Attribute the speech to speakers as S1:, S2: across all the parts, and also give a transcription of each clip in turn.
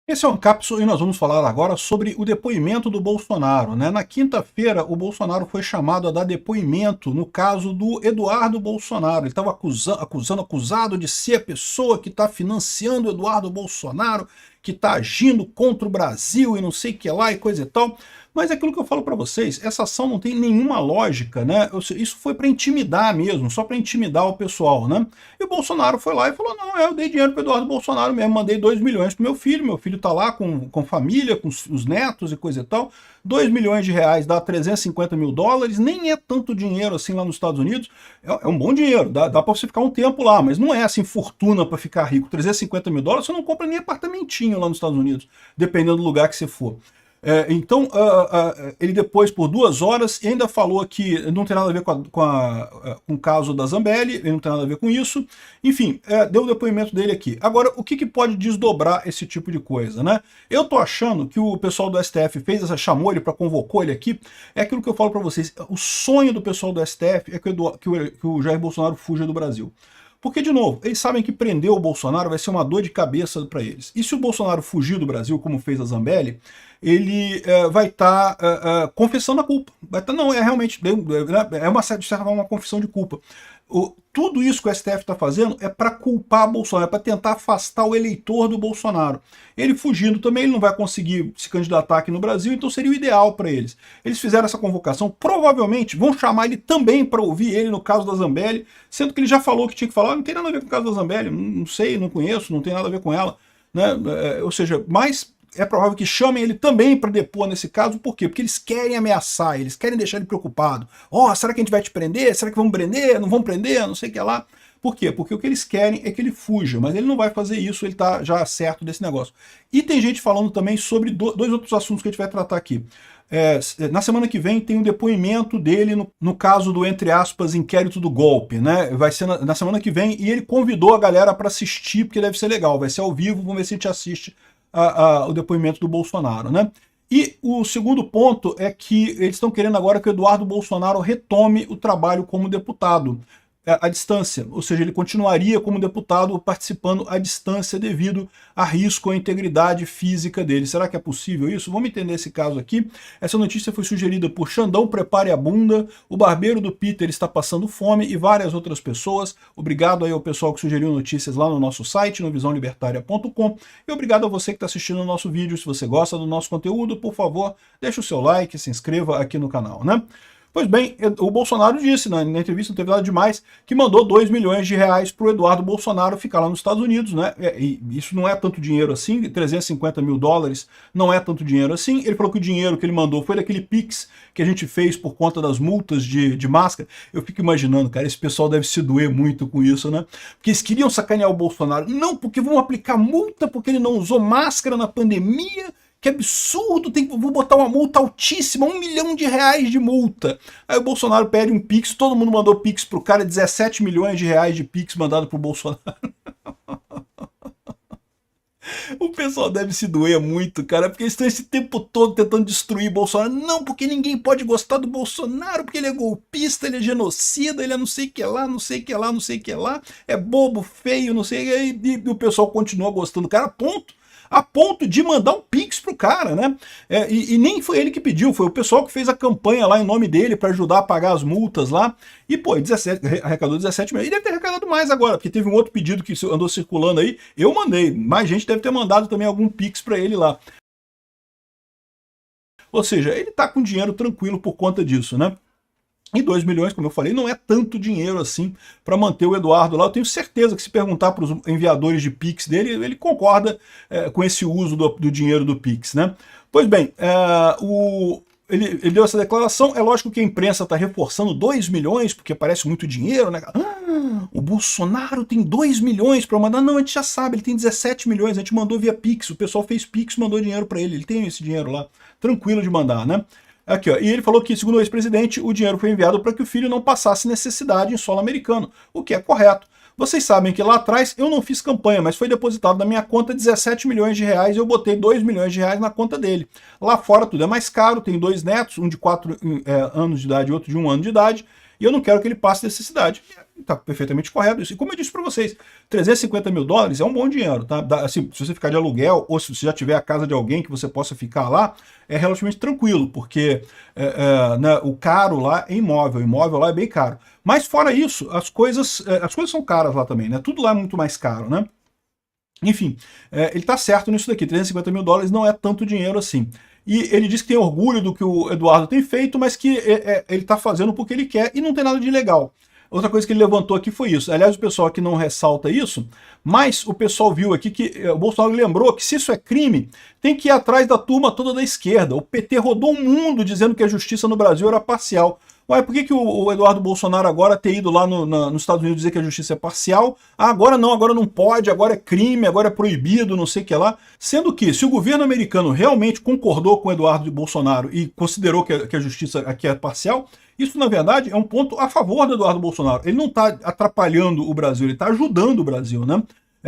S1: Esse é um Cápsula e nós vamos falar agora sobre o depoimento do Bolsonaro, né? Na quinta-feira, o Bolsonaro foi chamado a dar depoimento no caso do Eduardo Bolsonaro. Ele estava acusado de ser a pessoa que está financiando o Eduardo Bolsonaro, que está agindo contra o Brasil e não sei o que lá e coisa e tal. Mas é aquilo que eu falo para vocês, essa ação não tem nenhuma lógica, né? Isso foi para intimidar mesmo, só para intimidar o pessoal, né? E o Bolsonaro foi lá e falou, não, eu dei dinheiro para Eduardo Bolsonaro mesmo, mandei 2 milhões pro meu filho tá lá com família, com os netos e coisa e tal. 2 milhões de reais dá 350 mil dólares, nem é tanto dinheiro assim lá nos Estados Unidos, é um bom dinheiro, dá para você ficar um tempo lá, mas não é assim fortuna para ficar rico. 350 mil dólares você não compra nem apartamentinho lá nos Estados Unidos, dependendo do lugar que você for. Então, ele depois, por 2 horas, ainda falou que não tem nada a ver com o caso da Zambelli, ele não tem nada a ver com isso. Enfim, deu o depoimento dele aqui. Agora, o que pode desdobrar esse tipo de coisa, né? Eu tô achando que o pessoal do STF chamou ele para convocou ele aqui, é aquilo que eu falo para vocês, o sonho do pessoal do STF é que o Jair Bolsonaro fuja do Brasil. Porque, de novo, eles sabem que prender o Bolsonaro vai ser uma dor de cabeça para eles. E se o Bolsonaro fugir do Brasil, como fez a Zambelli, ele vai estar confessando a culpa. Vai tá, não, é realmente, é uma certa forma uma confissão de culpa. Tudo isso que o STF está fazendo é para culpar Bolsonaro, é para tentar afastar o eleitor do Bolsonaro. Ele fugindo também, ele não vai conseguir se candidatar aqui no Brasil, então seria o ideal para eles. Eles fizeram essa convocação, provavelmente vão chamar ele também para ouvir ele no caso da Zambelli, sendo que ele já falou que tinha que falar, não tem nada a ver com o caso da Zambelli, não sei, não conheço, não tem nada a ver com ela. Né? Ou seja, mas é provável que chamem ele também para depor nesse caso, por quê? Porque eles querem ameaçar, eles querem deixar ele preocupado. Será que a gente vai te prender? Será que vamos prender? Não vão prender? Não sei o que lá. Por quê? Porque o que eles querem é que ele fuja, mas ele não vai fazer isso, ele está já certo desse negócio. E tem gente falando também sobre dois outros assuntos que a gente vai tratar aqui. Na semana que vem tem um depoimento dele no caso do, entre aspas, inquérito do golpe, né? Vai ser na semana que vem, e ele convidou a galera para assistir, porque deve ser legal, vai ser ao vivo, vamos ver se a gente assiste o depoimento do Bolsonaro, né? E o segundo ponto é que eles estão querendo agora que o Eduardo Bolsonaro retome o trabalho como deputado à distância, ou seja, ele continuaria como deputado participando à distância devido a risco à integridade física dele. Será que é possível isso? Vamos entender esse caso aqui. Essa notícia foi sugerida por Xandão Prepare a Bunda, o barbeiro do Peter está passando fome e várias outras pessoas. Obrigado aí ao pessoal que sugeriu notícias lá no nosso site, no visãolibertaria.com, e obrigado a você que está assistindo o nosso vídeo. Se você gosta do nosso conteúdo, por favor, deixe o seu like, se inscreva aqui no canal, né? Pois bem, o Bolsonaro disse na entrevista, não teve nada demais, que mandou 2 milhões de reais para o Eduardo Bolsonaro ficar lá nos Estados Unidos, né? E isso não é tanto dinheiro assim, 350 mil dólares não é tanto dinheiro assim. Ele falou que o dinheiro que ele mandou foi daquele Pix que a gente fez por conta das multas de máscara. Eu fico imaginando, cara, esse pessoal deve se doer muito com isso, né? Porque eles queriam sacanear o Bolsonaro. Não, porque vão aplicar multa porque ele não usou máscara na pandemia. Que absurdo, vou botar uma multa altíssima, 1 milhão de reais de multa. Aí o Bolsonaro pede um Pix, todo mundo mandou Pix pro cara, 17 milhões de reais de Pix mandado pro Bolsonaro. O pessoal deve se doer muito, cara, porque eles estão esse tempo todo tentando destruir Bolsonaro. Não, porque ninguém pode gostar do Bolsonaro, porque ele é golpista, ele é genocida, ele é não sei o que lá, não sei o que lá, não sei o que lá, é bobo, feio, não sei, e o pessoal continua gostando do cara, ponto. A ponto de mandar um Pix pro cara, né? E nem foi ele que pediu, foi o pessoal que fez a campanha lá em nome dele para ajudar a pagar as multas lá. E, pô, arrecadou 17 milhões. E deve ter arrecadado mais agora, porque teve um outro pedido que andou circulando aí. Eu mandei, mais gente deve ter mandado também algum Pix para ele lá. Ou seja, ele tá com dinheiro tranquilo por conta disso, né? E 2 milhões, como eu falei, não é tanto dinheiro assim para manter o Eduardo lá. Eu tenho certeza que se perguntar para os enviadores de Pix dele, ele concorda com esse uso do dinheiro do Pix, né? Pois bem, ele deu essa declaração. É lógico que a imprensa está reforçando 2 milhões, porque parece muito dinheiro, né? O Bolsonaro tem 2 milhões para mandar. Não, a gente já sabe, ele tem 17 milhões, a gente mandou via Pix, o pessoal fez Pix, mandou dinheiro para ele tem esse dinheiro lá, tranquilo de mandar, né? Aqui, ó, e ele falou que, segundo o ex-presidente, o dinheiro foi enviado para que o filho não passasse necessidade em solo americano, o que é correto. Vocês sabem que lá atrás eu não fiz campanha, mas foi depositado na minha conta 17 milhões de reais e eu botei 2 milhões de reais na conta dele. Lá fora tudo é mais caro, tem 2 netos, um de 4 anos de idade e outro de 1 ano de idade. e eu não quero que ele passe necessidade. Está perfeitamente correto isso. E como eu disse para vocês, 350 mil dólares é um bom dinheiro, tá? Assim, se você ficar de aluguel, ou se você já tiver a casa de alguém que você possa ficar lá, é relativamente tranquilo, porque né, o caro lá é imóvel, o imóvel lá é bem caro. Mas fora isso, as coisas são caras lá também, né? Tudo lá é muito mais caro, né? Enfim, ele está certo nisso daqui, 350 mil dólares não é tanto dinheiro assim. E ele diz que tem orgulho do que o Eduardo tem feito, mas que ele está fazendo porque ele quer e não tem nada de ilegal. Outra coisa que ele levantou aqui foi isso. Aliás, o pessoal aqui não ressalta isso, mas o pessoal viu aqui que o Bolsonaro lembrou que se isso é crime, tem que ir atrás da turma toda da esquerda. O PT rodou o mundo dizendo que a justiça no Brasil era parcial. Ué, por que o Eduardo Bolsonaro agora ter ido lá nos Estados Unidos dizer que a justiça é parcial? Ah, agora não pode, agora é crime, agora é proibido, não sei o que lá. Sendo que, se o governo americano realmente concordou com o Eduardo Bolsonaro e considerou que a justiça aqui é parcial, isso, na verdade, é um ponto a favor do Eduardo Bolsonaro. Ele não está atrapalhando o Brasil, ele está ajudando o Brasil, né?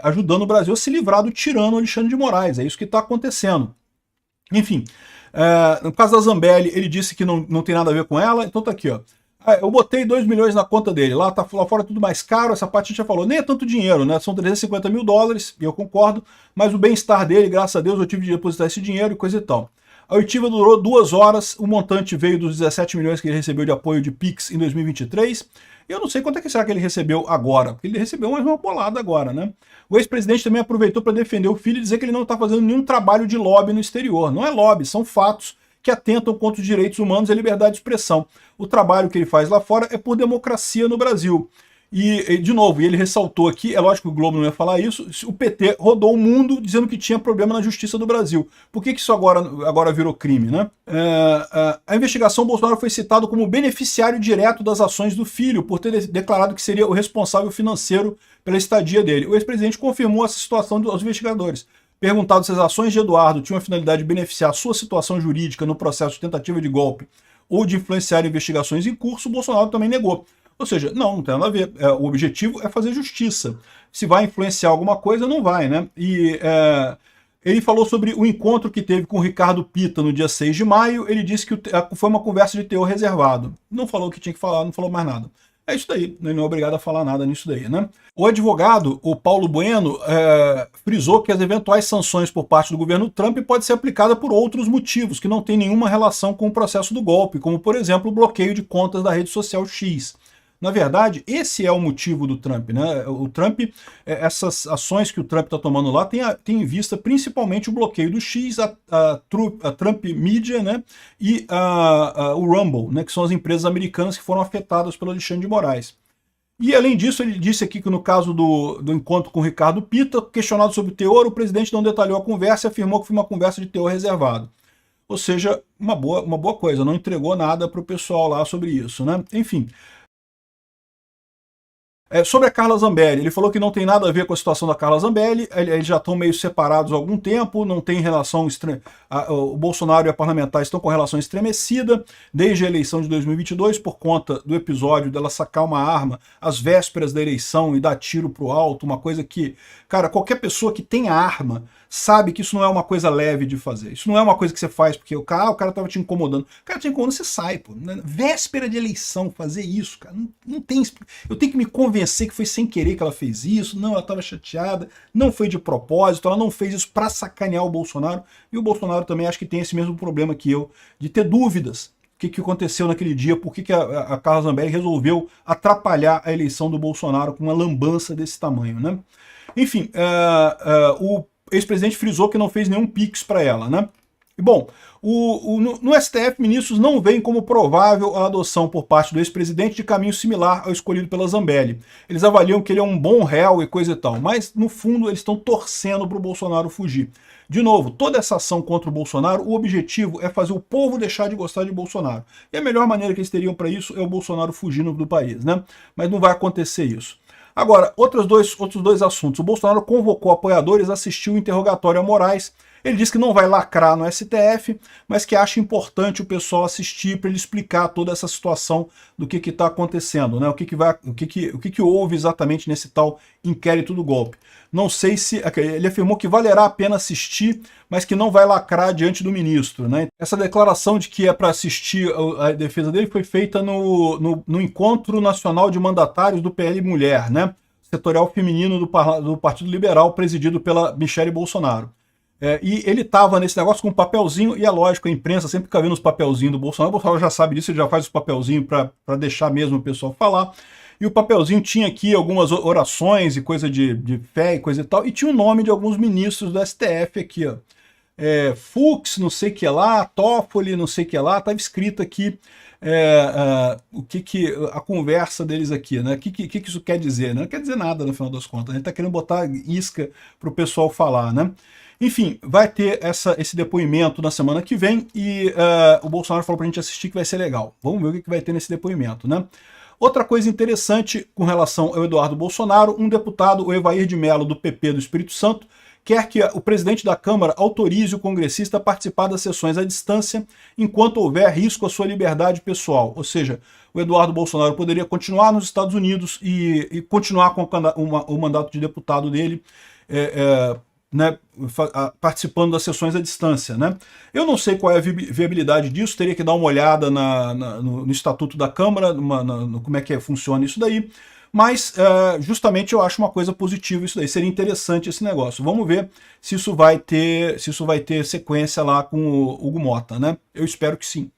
S1: Ajudando o Brasil a se livrar do tirano Alexandre de Moraes. É isso que está acontecendo. Enfim, no caso da Zambelli, ele disse que não tem nada a ver com ela, então tá aqui, ó. Eu botei 2 milhões na conta dele, lá fora tudo mais caro, essa parte a gente já falou, nem é tanto dinheiro, né? São 350 mil dólares, e eu concordo, mas o bem-estar dele, graças a Deus, eu tive de depositar esse dinheiro e coisa e tal. A oitiva durou 2 horas, o montante veio dos 17 milhões que ele recebeu de apoio de Pix em 2023. Eu não sei quanto é que será que ele recebeu agora, porque ele recebeu mais uma bolada agora, né? O ex-presidente também aproveitou para defender o filho e dizer que ele não está fazendo nenhum trabalho de lobby no exterior. Não é lobby, são fatos que atentam contra os direitos humanos e a liberdade de expressão. O trabalho que ele faz lá fora é por democracia no Brasil. E, de novo, ele ressaltou aqui, é lógico que o Globo não ia falar isso, o PT rodou o mundo dizendo que tinha problema na justiça do Brasil. Por que isso agora virou crime, né? A investigação, Bolsonaro foi citado como beneficiário direto das ações do filho, por ter declarado que seria o responsável financeiro pela estadia dele. O ex-presidente confirmou essa situação aos investigadores. Perguntado se as ações de Eduardo tinham a finalidade de beneficiar sua situação jurídica no processo de tentativa de golpe ou de influenciar investigações em curso, Bolsonaro também negou. Ou seja, não tem nada a ver. O objetivo é fazer justiça. Se vai influenciar alguma coisa, não vai, né? E ele falou sobre o encontro que teve com o Ricardo Pitta no dia 6 de maio. Ele disse que foi uma conversa de teor reservado. Não falou o que tinha que falar, não falou mais nada. É isso daí, ele não é obrigado a falar nada nisso daí, né? O advogado, o Paulo Bueno, frisou que as eventuais sanções por parte do governo Trump podem ser aplicadas por outros motivos, que não têm nenhuma relação com o processo do golpe, como, por exemplo, o bloqueio de contas da rede social X. Na verdade, esse é o motivo do Trump, né? O Trump, essas ações que o Trump está tomando lá tem em vista principalmente o bloqueio do X, a Trump Media, né? E o Rumble, né? Que são as empresas americanas que foram afetadas pelo Alexandre de Moraes. E, além disso, ele disse aqui que no caso do encontro com o Ricardo Pitta, questionado sobre o teor, o presidente não detalhou a conversa e afirmou que foi uma conversa de teor reservado. Ou seja, uma boa coisa, não entregou nada para o pessoal lá sobre isso, né? Enfim. Sobre a Carla Zambelli, ele falou que não tem nada a ver com a situação da Carla Zambelli, eles já estão meio separados há algum tempo, não tem relação, o Bolsonaro e a parlamentar estão com relação estremecida desde a eleição de 2022 por conta do episódio dela sacar uma arma às vésperas da eleição e dar tiro pro alto, uma coisa que, cara, qualquer pessoa que tem arma sabe que isso não é uma coisa leve de fazer, isso não é uma coisa que você faz porque o cara tava te incomodando, o cara te incomodando, você sai, pô, véspera de eleição, fazer isso, cara, não tem, eu tenho que me convencer que foi sem querer que ela fez isso, não, ela estava chateada, não foi de propósito, ela não fez isso para sacanear o Bolsonaro, e o Bolsonaro também acho que tem esse mesmo problema que eu, de ter dúvidas o que aconteceu naquele dia, por que a Carla Zambelli resolveu atrapalhar a eleição do Bolsonaro com uma lambança desse tamanho, né? Enfim, o ex-presidente frisou que não fez nenhum pix para ela, né? E, bom, no STF, ministros não veem como provável a adoção por parte do ex-presidente de caminho similar ao escolhido pela Zambelli. Eles avaliam que ele é um bom réu e coisa e tal, mas, no fundo, eles estão torcendo para o Bolsonaro fugir. De novo, toda essa ação contra o Bolsonaro, o objetivo é fazer o povo deixar de gostar de Bolsonaro. E a melhor maneira que eles teriam para isso é o Bolsonaro fugindo do país, né? Mas não vai acontecer isso. Agora, outros dois assuntos. O Bolsonaro convocou apoiadores a assistir o interrogatório a Moraes. Ele disse que não vai lacrar no STF, mas que acha importante o pessoal assistir para ele explicar toda essa situação do que está acontecendo, né? O que houve exatamente nesse tal inquérito do golpe. Não sei se... Ele afirmou que valerá a pena assistir, mas que não vai lacrar diante do ministro, né? Essa declaração de que é para assistir a defesa dele foi feita no Encontro Nacional de Mandatários do PL Mulher, né? Setorial feminino do Partido Liberal, presidido pela Michele Bolsonaro. E ele estava nesse negócio com um papelzinho, e é lógico, a imprensa sempre fica vendo os papelzinhos do Bolsonaro. O Bolsonaro já sabe disso, ele já faz os papelzinhos para deixar mesmo o pessoal falar. E o papelzinho tinha aqui algumas orações e coisa de fé e coisa e tal, e tinha o nome de alguns ministros do STF aqui, ó. Fux, não sei o que lá, Toffoli, não sei o que lá, estava escrito aqui a conversa deles aqui, né? O que isso quer dizer? Não quer dizer nada no final das contas, a gente está querendo botar isca para o pessoal falar, né? Enfim, vai ter esse depoimento na semana que vem e o Bolsonaro falou para a gente assistir que vai ser legal. Vamos ver o que vai ter nesse depoimento, né? Outra coisa interessante com relação ao Eduardo Bolsonaro, um deputado, o Evair de Mello, do PP do Espírito Santo, quer que o presidente da Câmara autorize o congressista a participar das sessões à distância enquanto houver risco à sua liberdade pessoal. Ou seja, o Eduardo Bolsonaro poderia continuar nos Estados Unidos e continuar com o mandato de deputado dele, né, participando das sessões à distância, né? Eu não sei qual é a viabilidade disso, teria que dar uma olhada no Estatuto da Câmara, como é que funciona isso daí, mas justamente eu acho uma coisa positiva isso daí, seria interessante esse negócio. Vamos ver se isso vai ter sequência lá com o Hugo Mota, né? Eu espero que sim.